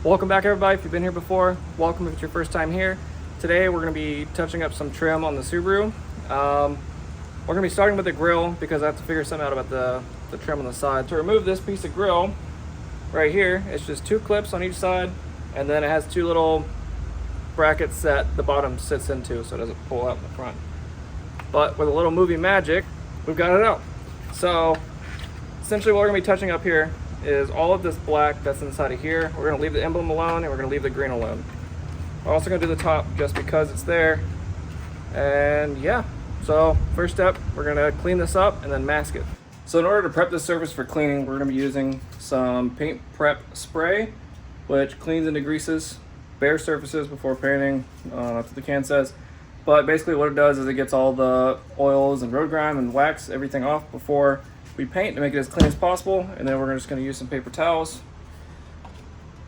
Welcome back everybody. If you've been here before, welcome if it's your first time here. Today we're going to be touching up some trim on the Subaru. We're going to be starting with the grille because I have to figure something out about the trim on the side. To remove this piece of grille right here, it's just two clips on each side, and then it has two little brackets that the bottom sits into so it doesn't pull out in the front. But with a little movie magic, we've got it out. So essentially what we're going to be touching up here is all of this black that's inside of here. We're going to leave the emblem alone and we're going to leave the green alone. We're also going to do the top just because it's there. And yeah, so first step, we're going to clean this up and then mask it. So in order to prep this surface for cleaning, we're going to be using some paint prep spray, which cleans and degreases bare surfaces before painting. That's what the can says. But basically what it does is it gets all the oils and road grime and wax, everything off before we paint to make it as clean as possible. And then we're just going to use some paper towels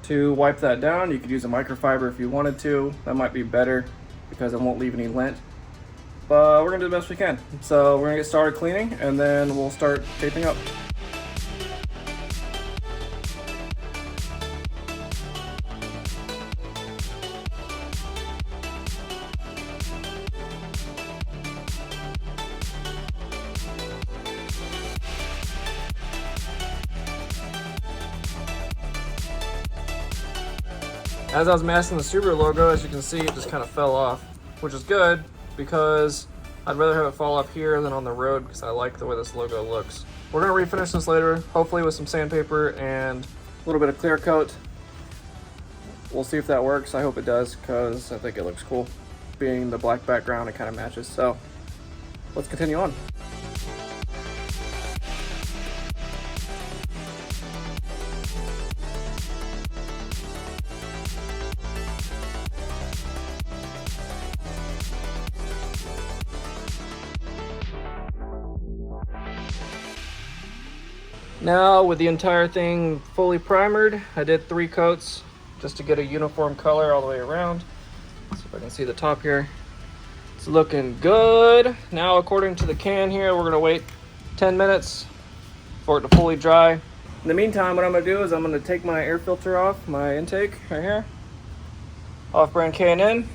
to wipe that down. You could use a microfiber if you wanted to. That might be better because it won't leave any lint. But we're going to do the best we can. So we're going to get started cleaning and then we'll start taping up. As I was masking the Subaru logo, as you can see, it just kind of fell off, which is good because I'd rather have it fall off here than on the road because I like the way this logo looks. We're going to refinish this later, hopefully with some sandpaper and a little bit of clear coat. We'll see if that works. I hope it does because I think it looks cool. Being the black background, it kind of matches. So let's continue on. Now with the entire thing fully primered, I did 3 coats just to get a uniform color all the way around. Let's see if I can see the top here. It's looking good. Now according to the can here, we're gonna wait 10 minutes for it to fully dry. In the meantime, what I'm gonna do is I'm gonna take my air filter off, my intake right here, off-brand K&N,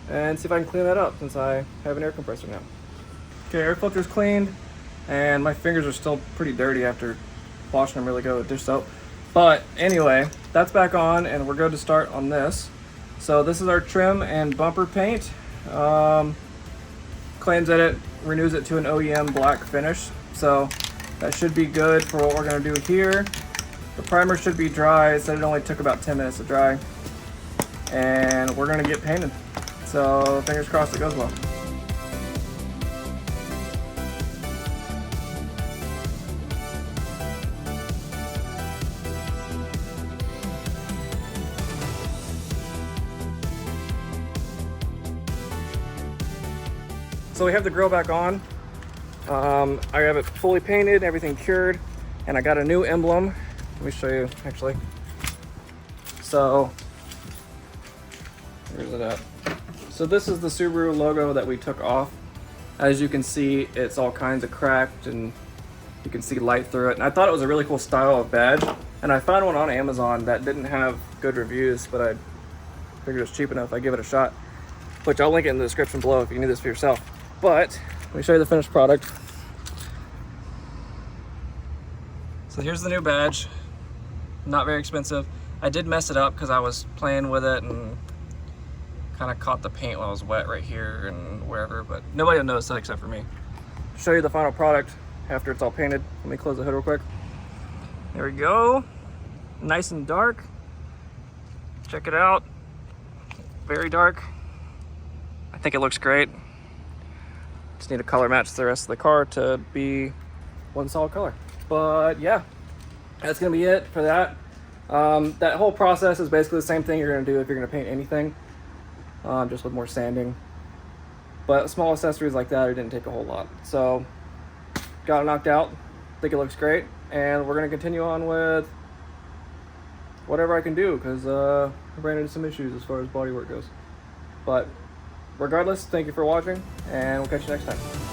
and see if I can clean that up since I have an air compressor now. Okay, air filter's cleaned, and my fingers are still pretty dirty after washing them really good with dish soap. But anyway, that's back on and we're good to start on this. So this is our trim and bumper paint. Claims that it renews it to an OEM black finish. So that should be good for what we're gonna do here. The primer should be dry. It said it only took about 10 minutes to dry. And we're gonna get painted. So fingers crossed it goes well. So we have the grill back on. I have it fully painted, everything cured, and I got a new emblem. Let me show you actually. So, where's it at? So this is the Subaru logo that we took off. As you can see, it's all kinds of cracked and you can see light through it. And I thought it was a really cool style of badge. And I found one on Amazon that didn't have good reviews, but I figured it was cheap enough, I'd give it a shot. Which I'll link it in the description below if you need this for yourself. But let me show you the finished product. So here's the new badge. Not very expensive. I did mess it up because I was playing with it and kind of caught the paint while it was wet right here and wherever, but nobody will notice that except for me. Show you the final product after it's all painted. Let me close the hood real quick. There we go. Nice and dark. Check it out. Very dark. I think it looks great. Just need to color match the rest of the car to be one solid color. But yeah, that's gonna be it for that. That whole process is basically the same thing you're gonna do if you're gonna paint anything, just with more sanding. But small accessories like that, it didn't take a whole lot. So got it knocked out. I think it looks great, and we're gonna continue on with whatever I can do because I ran into some issues as far as bodywork goes. But regardless, thank you for watching, and we'll catch you next time.